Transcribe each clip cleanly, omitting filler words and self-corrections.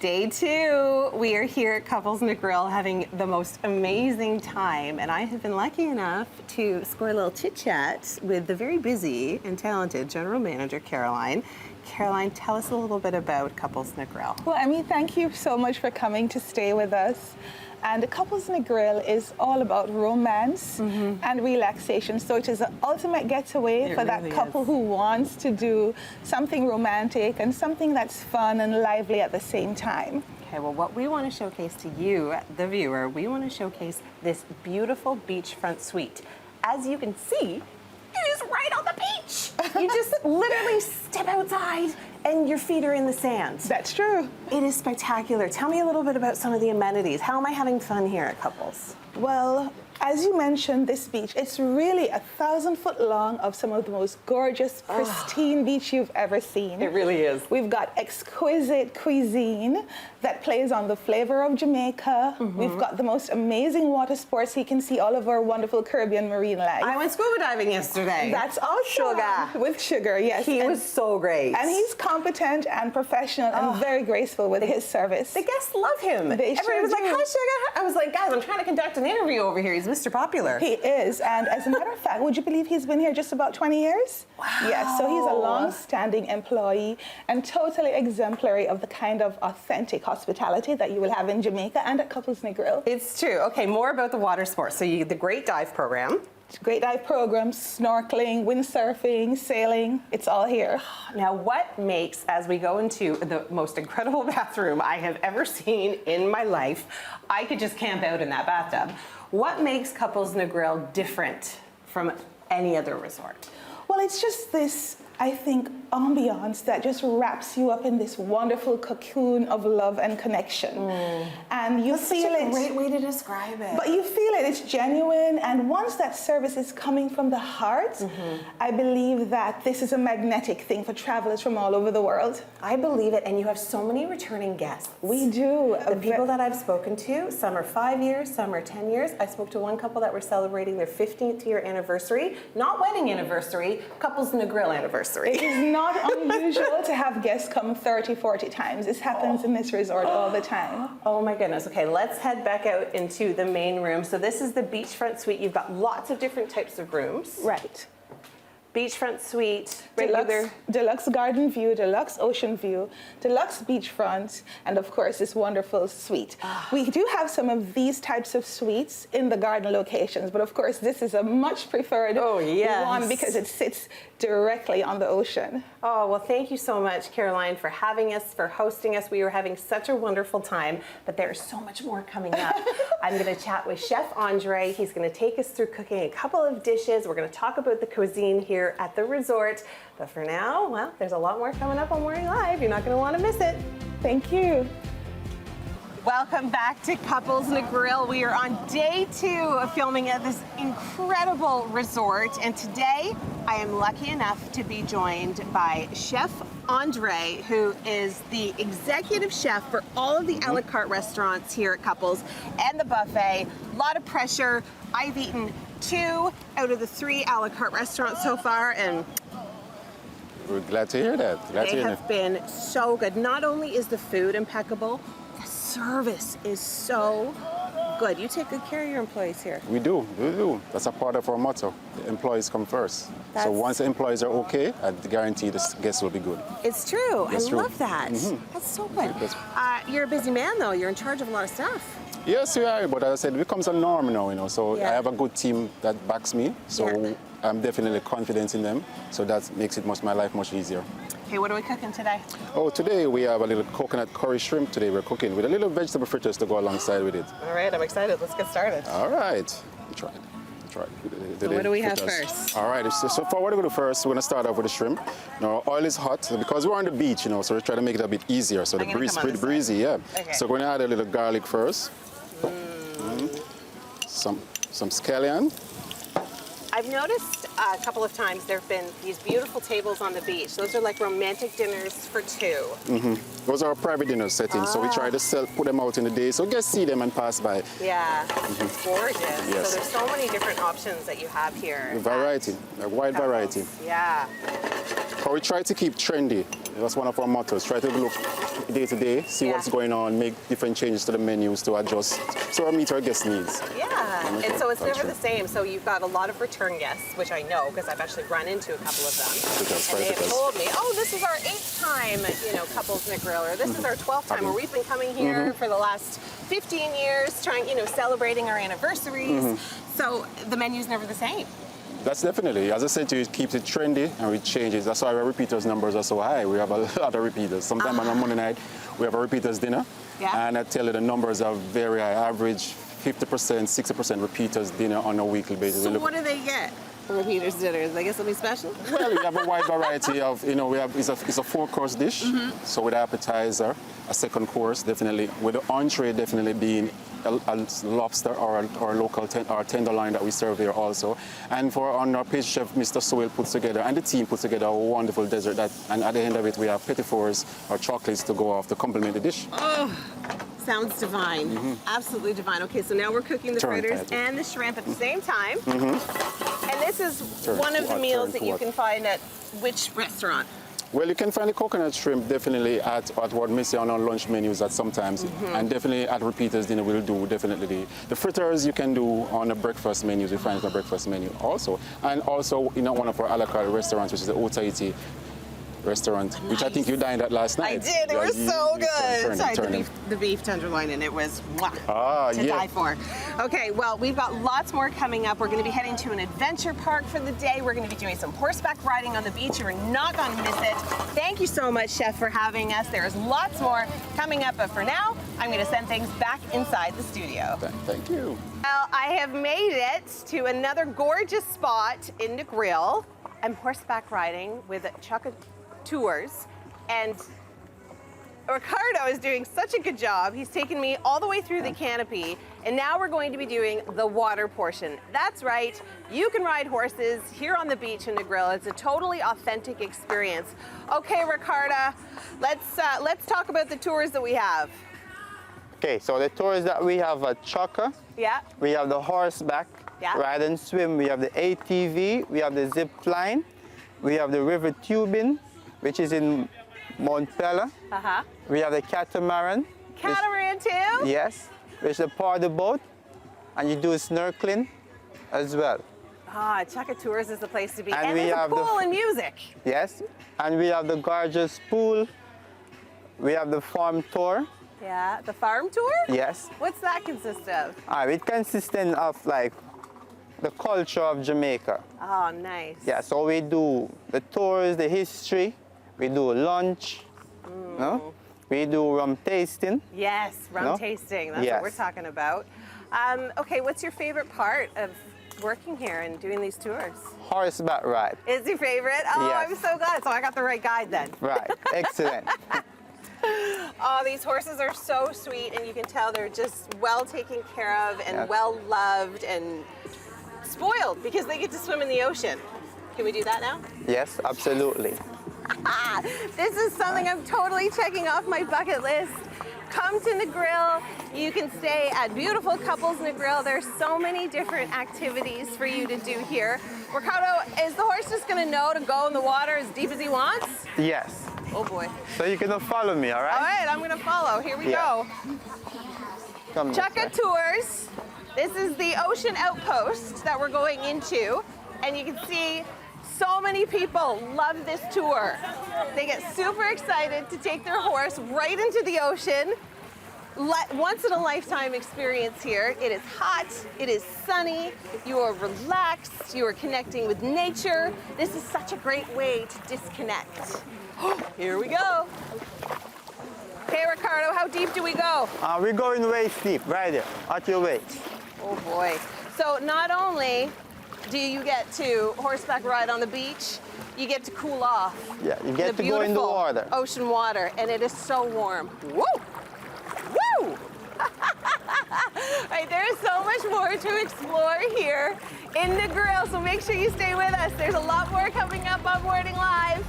Day 2. We are here at Couples Negril having the most amazing time, and I have been lucky enough to score a little chit-chat with the very busy and talented General Manager, Caroline. Caroline, tell us a little bit about Couples Negril. Well, Emmy, thank you so much for coming to stay with us. And Couples Negril is all about romance and relaxation. So it is an ultimate getaway for that couple who wants to do something romantic and something that's fun and lively at the same time. Okay, well, what we want to showcase to you, the viewer, we want to showcase this beautiful beachfront suite. As you can see, it is right on the beach. You just literally step outside and your feet are in the sand. That's true. It is spectacular. Tell me a little bit about some of the amenities. How am I having fun here at Couples? Well, as you mentioned, this beach, it's really 1,000 foot long of some of the most gorgeous, pristine beach you've ever seen. It really is. We've got exquisite cuisine that plays on the flavor of Jamaica. We've got the most amazing water sports. You can see all of our wonderful Caribbean marine life. I went scuba diving yesterday. That's also Chukka. with Sugar, yes. He was so great. And he's competent and professional and very graceful with his service. The guests love him. They Everybody sure was like, do. hi, Sugar. I was like, guys, I'm trying to conduct an interview over here. He's Mr. Popular. He is, and as a matter of fact, would you believe he's been here just about 20 years? Wow. Yes, so he's a long-standing employee and totally exemplary of the kind of authentic hospitality that you will have in Jamaica and at Couples Negril. It's true. Okay, more about the water sports. So you get the Great Dive program. Great dive programs, snorkeling, windsurfing, sailing, it's all here. Now, what makes, as we go into the most incredible bathroom I have ever seen in my life, I could just camp out in that bathtub. What makes Couples Negril different from any other resort? Well, it's just this, I think, ambiance that just wraps you up in this wonderful cocoon of love and connection. And you feel it. That's such a great way to describe it. But you feel it, it's genuine, and once that service is coming from the heart, I believe that this is a magnetic thing for travelers from all over the world. I believe it, and you have so many returning guests. We do. The people that I've spoken to, some are 5 years, some are 10 years. I spoke to one couple that were celebrating their 15th year anniversary, not wedding anniversary, Couples Negril anniversary. It is not unusual to have guests come 30, 40 times. This happens in this resort all the time. Oh my goodness. Okay, let's head back out into the main room. So this is the beachfront suite. You've got lots of different types of rooms. Right. Beachfront suite, regular. Deluxe garden view, deluxe ocean view, deluxe beachfront, and of course this wonderful suite. We do have some of these types of suites in the garden locations, but of course this is a much preferred one because it sits directly on the ocean. Oh, well, thank you so much, Caroline, for having us, for hosting us. We were having such a wonderful time, but there's so much more coming up. I'm going to chat with Chef Andre. He's going to take us through cooking a couple of dishes. We're going to talk about the cuisine here at the resort. But for now, well, there's a lot more coming up on Morning Live. You're not going to want to miss it. Thank you. Welcome back to Couples Negril. We are on day 2 of filming at this incredible resort, and today I am lucky enough to be joined by Chef Andre, who is the executive chef for all of the a la carte restaurants here at Couples and the buffet. A lot of pressure. I've eaten 2 out of the 3 a la carte restaurants so far, and we're glad to hear that. they have been so good. Not only is the food impeccable, the service is so good. You take good care of your employees here. We do. That's a part of our motto. The employees come first. So once the employees are okay, I guarantee the guests will be good. It's true. That's I true. love that. That's so good. You're a busy man, though. You're in charge of a lot of stuff. Yes, we are. But as I said, it becomes a norm now, you know. So I have a good team that backs me. So I'm definitely confident in them. So that makes it my life much easier. Okay, what are we cooking today? Oh, today we have a little coconut curry shrimp today we're cooking with a little vegetable fritters to go alongside with it. All right, I'm excited. Let's get started. All right. Try it. So what do we have first? All right, so for what we're going to do first, we're going to start off with the shrimp. Now, oil is hot because we're on the beach, you know, so we're trying to make it a bit easier. So the breeze, pretty breezy, Okay. So we're going to add a little garlic first. Some scallion. I've noticed a couple of times there have been these beautiful tables on the beach. Those are like romantic dinners for two. Those are our private dinner settings, so we try to put them out in the day so guests see them and pass by. Yeah, gorgeous. Yes. So there's so many different options that you have here. Variety, a wide variety. Yeah. But we try to keep trendy. That's one of our mottos. Try to look day to day, see what's going on, make different changes to the menus to adjust so we meet our guest needs. Yeah, and so it's never the same. So you've got a lot of return guests, which I know because I've actually run into a couple of them. And they have told me, oh, this is our 8th time, Couples Negril, or this is our 12th time, or we've been coming here for the last 15 years, trying, celebrating our anniversaries. So the menu's never the same. That's definitely, as I said to you, it keeps it trendy and we change it. That's why our repeaters numbers are so high. We have a lot of repeaters. Sometimes on a Monday night, we have a repeaters dinner. Yeah. And I tell you the numbers are very high. Average 50%, 60% repeaters dinner on a weekly basis. So what do they get for repeaters dinners? They get something special? Well, we have a wide variety of, it's a 4-course dish. So with appetizer, a second course, definitely. With the entree, definitely being a lobster or a local tenderloin that we serve here also. And our pastry chef, Mr. Sowell, puts together, and the team puts together a wonderful dessert. And at the end of it, we have petit fours or chocolates to go off to complement the dish. Oh, sounds divine. Absolutely divine. Okay, so now we're cooking the fritters and the shrimp at the same time. And this is one of the meals that you can find at which restaurant? Well, you can find the coconut shrimp definitely at what we say on our lunch menus at sometimes, and definitely at repeaters dinner we'll do definitely. The fritters you can do on the breakfast menus, we find it on the breakfast menu also. And also one of our a la carte restaurants, which is the Otahiti restaurant, which I think you dined at last night. I did, it was so good. Sorry, the beef tenderloin, and it was to die for. Okay, well, we've got lots more coming up. We're going to be heading to an adventure park for the day. We're going to be doing some horseback riding on the beach. You're not going to miss it. Thank you so much, Chef, for having us. There's lots more coming up, but for now, I'm going to send things back inside the studio. Thank you. Well, I have made it to another gorgeous spot in Negril. I'm horseback riding with Chukka Tours, and Ricardo is doing such a good job. He's taken me all the way through the canopy, and now we're going to be doing the water portion. That's right, you can ride horses here on the beach in Negril. It's a totally authentic experience. Okay, Ricardo, let's talk about the tours that we have. Okay, so the tours that we have at Chukka, we have the horseback, ride and swim, we have the ATV, we have the zip line, we have the river tubing, which is in Mount Pella. We have the catamaran. Catamaran too? Yes, which is a paddle boat, and you do snorkeling as well. Chukka Tours is the place to be. And we there's have a pool and music. Yes, and we have the gorgeous pool. We have the farm tour. Yeah, the farm tour? Yes. What's that consist of? It consists of like the culture of Jamaica. Oh, nice. Yeah, so we do the tours, the history, we do lunch, we do rum tasting. Yes, rum tasting, that's what we're talking about. Okay, what's your favorite part of working here and doing these tours? Horseback ride. Is your favorite? Oh, yes. I'm so glad, so I got the right guide then. Right, excellent. Oh, these horses are so sweet, and you can tell they're just well taken care of and well loved and spoiled because they get to swim in the ocean. Can we do that now? Yes, absolutely. This is something I'm totally checking off my bucket list. Come to Negril. You can stay at beautiful Couples Negril. There's so many different activities for you to do here. Ricardo, is the horse just going to know to go in the water as deep as he wants? Yes. Oh boy. So you're gonna follow me, all right? All right, I'm gonna follow. Here we go. Chukka Tours. This is the ocean outpost that we're going into, and you can see so many people love this tour. They get super excited to take their horse right into the ocean. Once in a lifetime experience here. It is hot, it is sunny, you are relaxed, you are connecting with nature. This is such a great way to disconnect. Here we go. Okay, Ricardo, how deep do we go? We're going waist deep, right there, at your waist. Oh boy. So not only do you get to horseback ride on the beach, you get to cool off. Yeah, you get to go in the water. Ocean water, and it is so warm. Woo! Woo! Right, there is so much more to explore here in Negril, so make sure you stay with us. There's a lot more coming up on Morning Live.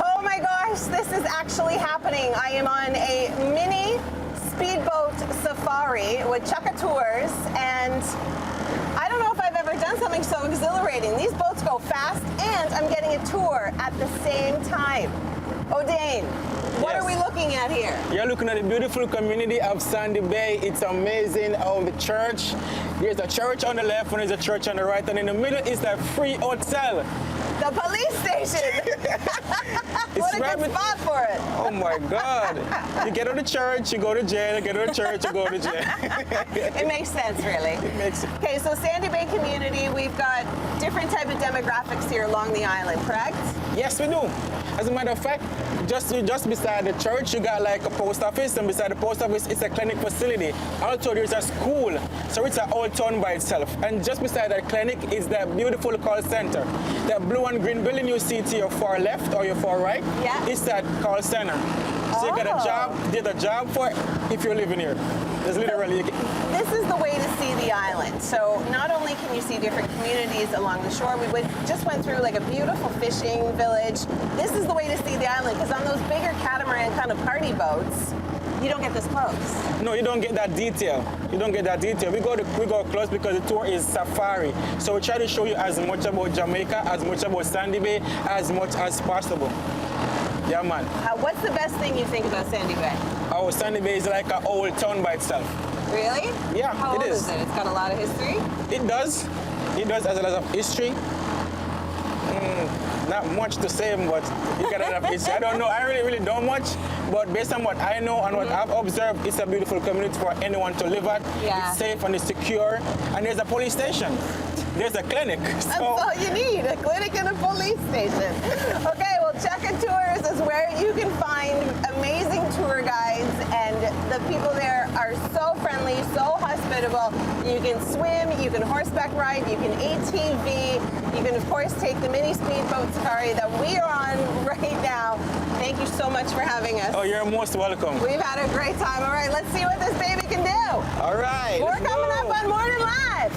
Oh my gosh, this is actually happening. I am on a mini speedboat safari with Chukka Tours, and I don't know if I've ever done something so exhilarating. These boats go fast, and I'm getting a tour at the same time. O'Dane, what are we looking at here? You're looking at the beautiful community of Sandy Bay. It's amazing. Oh, the church. There's a church on the left and there's a church on the right, and in the middle is a free hotel. The police station. What a good spot for it. Oh my God. You get out of church, you go to jail. You get out of church, you go to jail. It makes sense, really. It makes sense. Okay, so Sandy Bay community, we've got different type of demographics here along the island, correct? Yes, we do. As a matter of fact, just beside the church, you got like a post office, and beside the post office, it's a clinic facility. Also, there's a school, so it's an old town by itself. And just beside that clinic is the beautiful call center. That blue and green building you see to your far left or your far right, it's that call center. So you got a job, did a job for if you're living here. There's literally. This is the way to see the island. So not only can you see different communities along the shore, we just went through like a beautiful fishing village. This is the way to see the island, because on those bigger catamaran kind of party boats, you don't get this close. No, you don't get that detail. You don't get that detail. We go close because the tour is safari. So we try to show you as much about Jamaica, as much about Sandy Bay, as much as possible. Yeah, man. What's the best thing you think about Sandy Bay? Oh, Sandy Bay is like an old town by itself. Really? Yeah, How old is it? It's got a lot of history? It does. It does has a lot of history. Not much to say, but you got a lot of history. I don't know. I really don't much, but based on what I know and what I've observed, it's a beautiful community for anyone to live at. Yeah. It's safe and it's secure. And there's a police station. There's a clinic. So. That's all you need, a clinic and a police station. Okay, well, Chukka Tours is where you can find amazing tour guides, and the people there are so friendly, so hospitable. You can swim, you can horseback ride, you can ATV, you can, of course, take the mini speedboat safari that we are on right now. Thank you so much for having us. Oh, you're most welcome. We've had a great time. All right, let's see what this baby can do. All right. More coming up on Morning Live.